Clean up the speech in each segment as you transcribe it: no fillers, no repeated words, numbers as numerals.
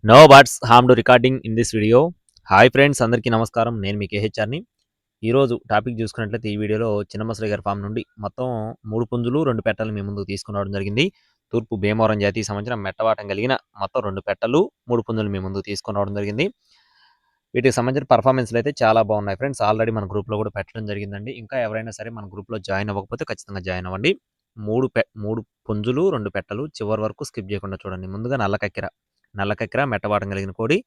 No birds harm to recording in this video. Hi friends, అందరికీ నమస్కారం. నేను మీ కేహెచ్ఆర్ని. ఈరోజు టాపిక్ చూసుకున్నట్లయితే ఈ వీడియోలో చిన్న మసలి గారి ఫామ్ నుండి మొత్తం 3 పుంజులు 2 పెట్టలు మీ ముందుకు తీసుకురావడం జరిగింది. తూర్పు భీమవరం జాతికి సంబంధించిన మెట్టవాటం కలిగిన మొత్తం 2 పెట్టలు 3 పుంజులు మీ ముందుకు తీసుకొని రావడం జరిగింది. వీటికి సంబంధించిన పర్ఫార్మెన్స్లు అయితే చాలా బాగున్నాయి ఫ్రెండ్స్. ఆల్రెడీ మన గ్రూప్లో కూడా పెట్టడం జరిగిందండి. ఇంకా ఎవరైనా సరే మన గ్రూప్లో జాయిన్ అవ్వకపోతే ఖచ్చితంగా జాయిన్ అవ్వండి. 3 పుంజులు 2 పెట్టలు చివరి వరకు స్కిప్ చేయకుండా చూడండి. ముందుగా నల్ల కక్కెర మెట్టవాటం కలిగిన కోడి,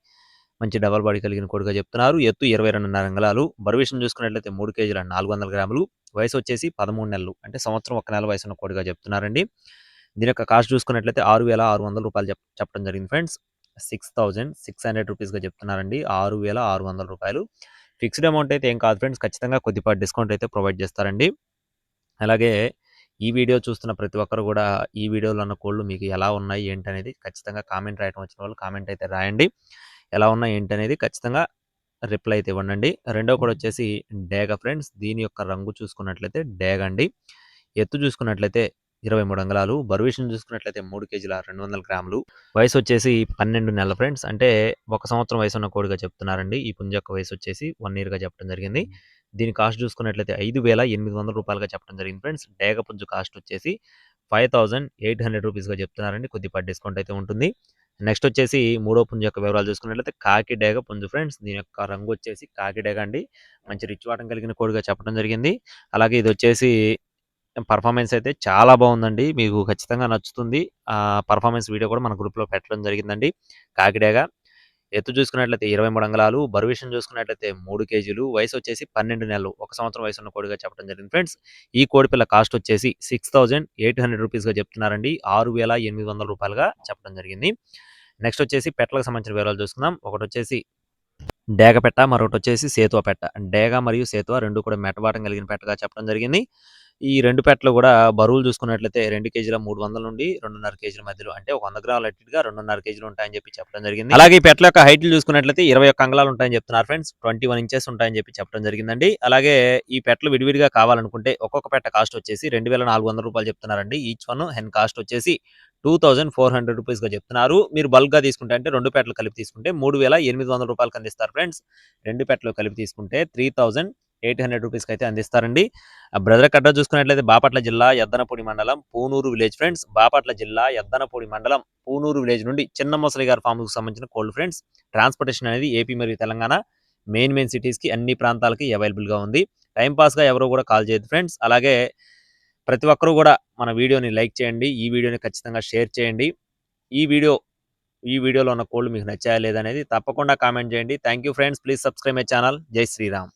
మంచి డబల్ బాడీ కలిగిన కోడిగా చెప్తున్నారు. ఎత్తు 22.5 అంగుళాలు. బరువు విషయం చూసుకున్నట్లయితే 3 కేజీల 400 గ్రాములు. వయసు వచ్చేసి 13 నెలలు, అంటే సంవత్సరం 1 నెల వయసున్న కోడిగా చెప్తున్నారండి. దీని యొక్క కాస్ట్ చూసుకున్నట్లయితే 6,600 రూపాయలు చెప్పడం జరిగింది ఫ్రెండ్స్. 6,600 రూపీస్గా చెప్తున్నారండి. 6,600 రూపాయలు. ఫిక్స్డ్ అమౌంట్ అయితే ఏం కాదు ఫ్రెండ్స్, ఖచ్చితంగా కొద్దిపాటి డిస్కౌంట్ అయితే ప్రొవైడ్ చేస్తారండి. అలాగే ఈ వీడియో చూస్తున్న ప్రతి ఒక్కరు కూడా ఈ వీడియోలో ఉన్న కోళ్ళు మీకు ఎలా ఉన్నాయి ఏంటనేది ఖచ్చితంగా కామెంట్ రాయటం వచ్చిన వాళ్ళు కామెంట్ అయితే రాయండి. ఎలా ఉన్నాయి ఏంటనేది ఖచ్చితంగా రిప్లై అయితే ఇవ్వండి. రెండో కోడి వచ్చేసి డేగ ఫ్రెండ్స్. దీని యొక్క రంగు చూసుకున్నట్లయితే డేగ అండి. ఎత్తు చూసుకున్నట్లయితే 23 అంగుళాలు. బరువు విషయం చూసుకున్నట్లయితే 3 కేజీల 200 గ్రాములు. వయసు వచ్చేసి 12 నెలల ఫ్రెండ్స్, అంటే 1 సంవత్సరం వయసు ఉన్న కోడిగా చెప్తున్నారండి. ఈ పుంజ యొక్క వయసు వచ్చేసి 1 ఇయర్గా చెప్పడం జరిగింది. దీని కాస్ట్ చూసుకున్నట్లయితే 5,800 రూపాయలుగా చెప్పడం జరిగింది ఫ్రెండ్స్. డేగ పుంజు కాస్ట్ వచ్చేసి 5,800 రూపీస్గా చెప్తున్నారండి. కొద్దిపాటి డిస్కౌంట్ అయితే ఉంటుంది. నెక్స్ట్ వచ్చేసి మూడో పుంజు యొక్క వివరాలు చూసుకున్నట్లయితే కాకి డేగ పుంజు ఫ్రెండ్స్. దీని యొక్క రంగు వచ్చేసి కాకి డేగ అండి. మంచి రిచ్ వాటం కలిగిన కోడిగా చెప్పడం జరిగింది. అలాగే ఇది వచ్చేసి పర్ఫార్మెన్స్ అయితే చాలా బాగుందండి. మీకు ఖచ్చితంగా నచ్చుతుంది. పర్ఫార్మెన్స్ వీడియో కూడా మన గ్రూప్లో పెట్టడం జరిగిందండి. కాకి డేగ. ఎత్తు చూసుకున్నట్లయితే 23 అంగుళాలు. బరువు విషయం చూసుకున్నట్లయితే 3 కేజీలు. వయసు వచ్చేసి 12 నెలలు, 1 సంవత్సరం వయసున్న కోడిగా చెప్పడం జరిగింది ఫ్రెండ్స్. ఈ కోడి పిల్ల కాస్ట్ వచ్చేసి 6,800 రూపీస్గా చెప్తున్నారండి. 6,800 రూపాయలుగా చెప్పడం జరిగింది. నెక్స్ట్ వచ్చేసి పెట్టలకు సంబంధించిన వివరాలు చూసుకుందాం. ఒకటి వచ్చేసి డేగ పెట్ట, మరొకటి వచ్చేసి సేతువ పెట్ట. డేగ మరియు సేతువ రెండు కూడా మెట్టబాటం కలిగిన పెట్టగా చెప్పడం జరిగింది. ఈ 2 పెట్టలు కూడా బరువులు చూసుకున్నట్లయితే 2 కేజీల 300 నుండి 2.5 కేజీల మధ్యలో, అంటే 100 గ్రాముల అట్టిగా 2.5 కేజీలు ఉంటాయని చెప్పి చెప్పడం జరిగింది. అలాగే ఈ పెట్టల యొక్క హైట్లు చూసుకున్నట్లయితే 21 అంగుళాలు ఉంటాయని చెప్తున్నారు ఫ్రెండ్స్. 21 ఇంచెస్ ఉంటాయని చెప్పి చెప్పడం జరిగిందండి. అలాగే ఈ పెట్టలు విడివిడిగా కావాలనుకుంటే ఒక్కొక్క పెట్ట కాస్ట్ వచ్చేసి 2,400 రూపాయలు చెప్తున్నారండి. ఈచ్ వన్ హెన్ కాస్ట్ వచ్చేసి 2,400 రూపీస్గా చెప్తున్నారు. మీరు బల్క్గా తీసుకుంటే, అంటే 2 పెట్టలు కలిపి తీసుకుంటే 3,800 రూపాయలకి అందిస్తారు ఫ్రెండ్స్. 2 పెట్టలు కలిపి తీసుకుంటే 3,800 రూపీస్కి అయితే అందిస్తారండి. బ్రదర్ అడ్రస్ చూసుకున్నట్లయితే బాపట్ల జిల్లా ఎద్దనపూడి మండలం పూనూరు విలేజ్ ఫ్రెండ్స్. బాపట్ల జిల్లా ఎద్దనపూడి మండలం పూనూరు విలేజ్ నుండి చిన్న మొసలి గారి ఫామ్కు సంబంధించిన కోల్డ్ ఫ్రెండ్స్. ట్రాన్స్పోర్టేషన్ అనేది ఏపీ మరియు తెలంగాణ మెయిన్ సిటీస్కి అన్ని ప్రాంతాలకి అవైలబుల్గా ఉంది. టైంపాస్గా ఎవరు కూడా కాల్ చేయదు ఫ్రెండ్స్. అలాగే ప్రతి ఒక్కరూ కూడా మన వీడియోని లైక్ చేయండి. ఈ వీడియోని ఖచ్చితంగా షేర్ చేయండి. ఈ వీడియోలో ఉన్న కోళ్ళు మీకు నచ్చాయా లేదనేది తప్పకుండా కామెంట్ చేయండి. Thank you friends. Please subscribe my channel. జై శ్రీరామ్.